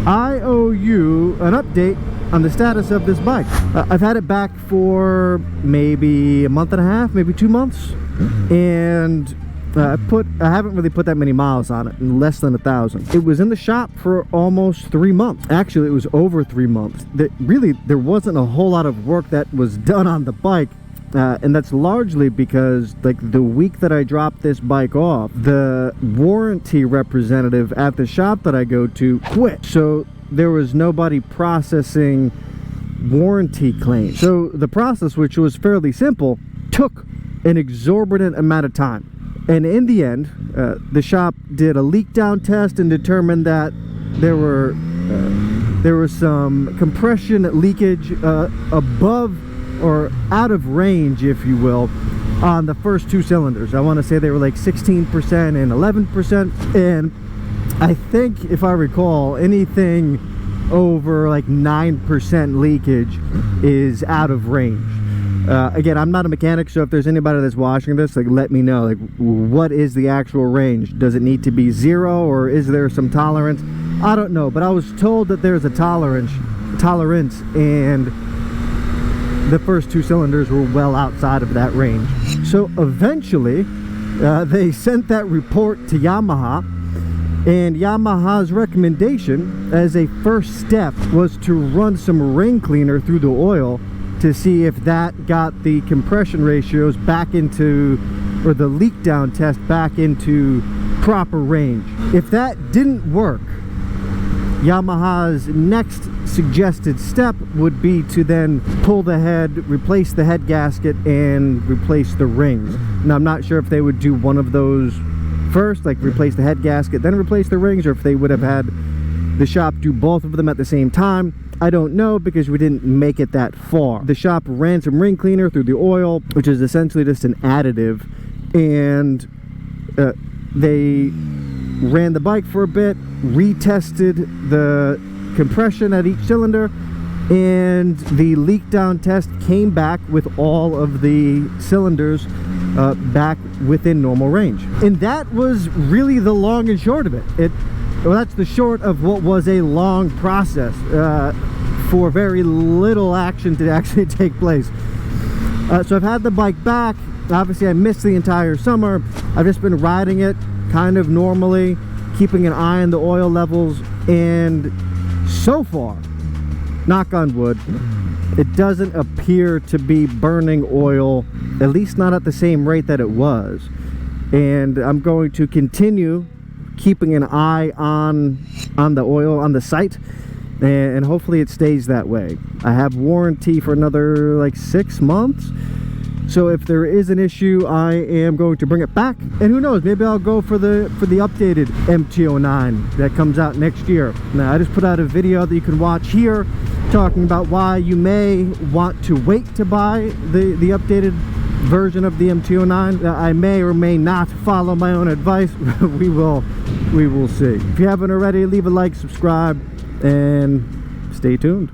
I owe you an update on the status of this bike. I've had it back for maybe a month and a half, maybe 2 months, and I haven't really put that many miles on it, less than 1,000. It was in the shop for almost 3 months. Actually, it was over 3 months. There wasn't a whole lot of work that was done on the bike. And that's largely because, like, the week that I dropped this bike off, the warranty representative at the shop that I go to quit. So there was nobody processing warranty claims. So the process, which was fairly simple, took an exorbitant amount of time. And in the end, the shop did a leak down test and determined that there was some compression leakage above or out of range, if you will, on the first 2 cylinders. I want to say they were like 16% and 11%, and I think, if I recall, anything over like 9% leakage is out of range. Again, I'm not a mechanic, so if there's anybody that's watching this, like, let me know, like, what is the actual range? Does it need to be 0, or is there some tolerance? I don't know, but I was told that there's a tolerance, and the first 2 cylinders were well outside of that range. So eventually they sent that report to Yamaha, and Yamaha's recommendation as a first step was to run some ring cleaner through the oil to see if that got the compression ratios back into, or the leak down test back into proper range. If that didn't work, Yamaha's next suggested step would be to then pull the head, replace the head gasket, and replace the rings. Now, I'm not sure if they would do one of those first, like replace the head gasket, then replace the rings, or if they would have had the shop do both of them at the same time. I don't know, because we didn't make it that far. The shop ran some ring cleaner through the oil, which is essentially just an additive, and they ran the bike for a bit, retested the compression at each cylinder, and the leak down test came back with all of the cylinders back within normal range. And that was really the long and short of it. Well, that's the short of what was a long process for very little action to actually take place. So I've had the bike back. Obviously, I missed the entire summer. I've just been riding it kind of normally, keeping an eye on the oil levels, and so far, knock on wood, it doesn't appear to be burning oil, at least not at the same rate that it was. And I'm going to continue keeping an eye on the oil on the site, and hopefully it stays that way. I have warranty for another like 6 months, so if there is an issue, I am going to bring it back, and who knows, maybe I'll go for the updated MT09 that comes out next year. Now, I just put out a video that you can watch here talking about why you may want to wait to buy the updated version of the MT09. I may or may not follow my own advice. we will see. If you haven't already, leave a like, subscribe, and stay tuned.